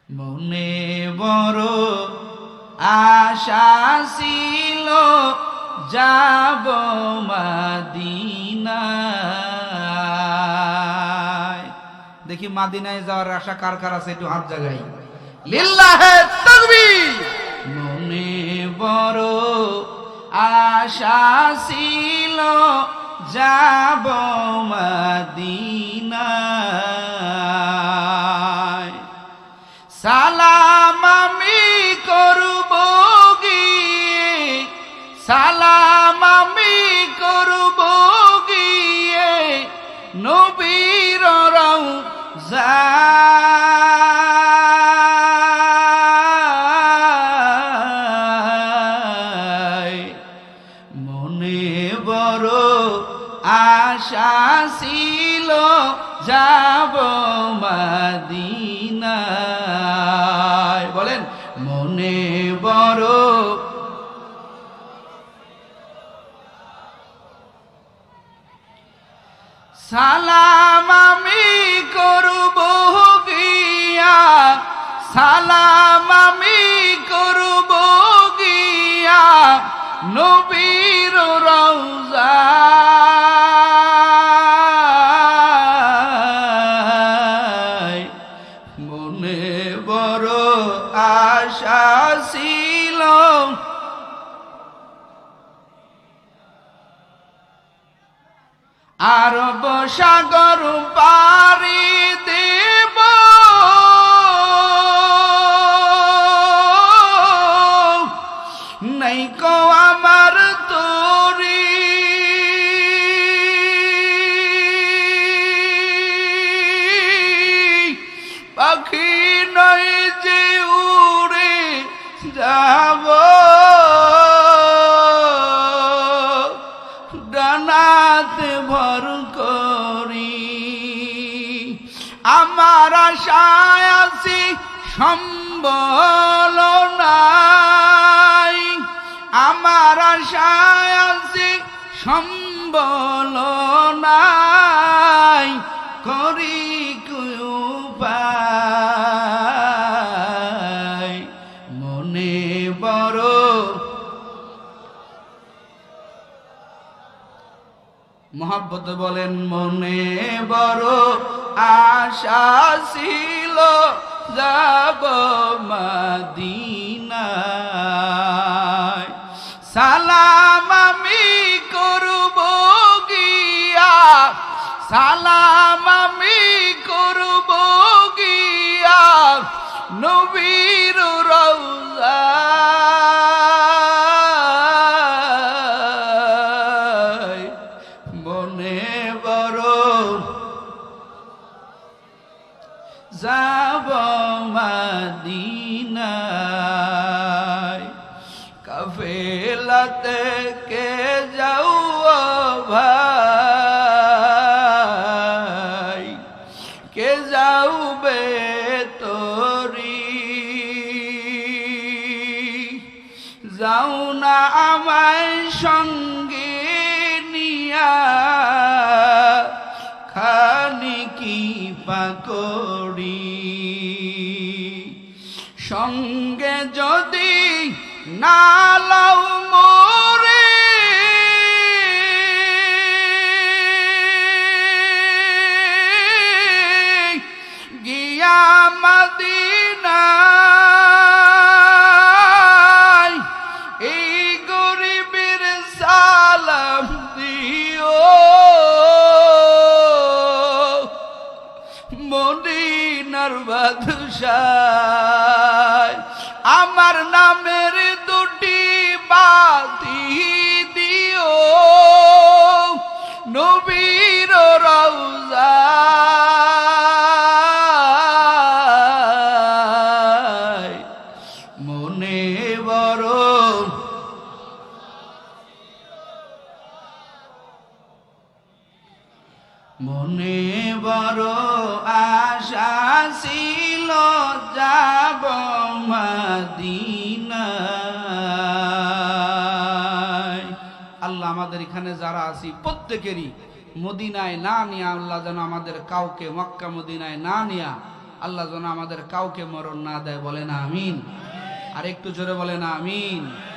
মনে বড় আশা ছিল যাব মদিনায়। দেখি মদিনায় যাওয়ার আশা কার কার আছে, একটু হাত জাগাই। লিল্লাহে তাকবীর। মনে বড় আশা ছিল যাব মদিনায়। সালাম আমি করব গিয়ে, সালাম আমি করব গিয়ে নবীর রওজায়। মনে বড় আশা ছিল যাব মদিনায়। বলেন মনে বড় সালাম আমি করব গিয়া, সালাম আমি করব গিয়া নবীর রওজায়। মনে বড় আশা ছিল আরব সাগর পাড়ি দেব, নাই কো আমার তরি, পাখি নয় যে উড়ে যাব, ডানাতে ভর করি। আমার আশায় আছি সম্বল নাই, আমার আশায় আছি সম্বল নাই, করি কি উপায়। মনে বড় মোহাব্বত বলেন মনে বড় আশা ছিল যাব মদিনায়। সালাম আমি করব গিয়া, সালাম আমি করব গিয়া নবীর রওজায়। মনে বড় যাব মদিনায়। কাফেলাতে কে যাও ভাই, কে যাওবে তোরি, যাও না আমায় সঙ্গে নিয়া, খানি কি পাকড়ি। সঙ্গে যদি না লাও মোরে, গিয়া মদিনায় এই গরিবের সালাম দিও, মদিনার বাদশাহ আমার নামের দুটি বাতি দিও, নবীর রওজায়। মনে বড় মনে বড় আশা ছিল যাব মদিনায়। আল্লাহ আমাদের এখানে যারা আছি প্রত্যেকেরই মদিনায় না নিয়া আল্লাহ যেন আমাদের কাউকে মক্কা মদিনায় না নিয়া আল্লাহ যেন আমাদের কাউকে মরণ না দেয়, বলে না আমিন। আর একটু জোরে বলে না আমিন।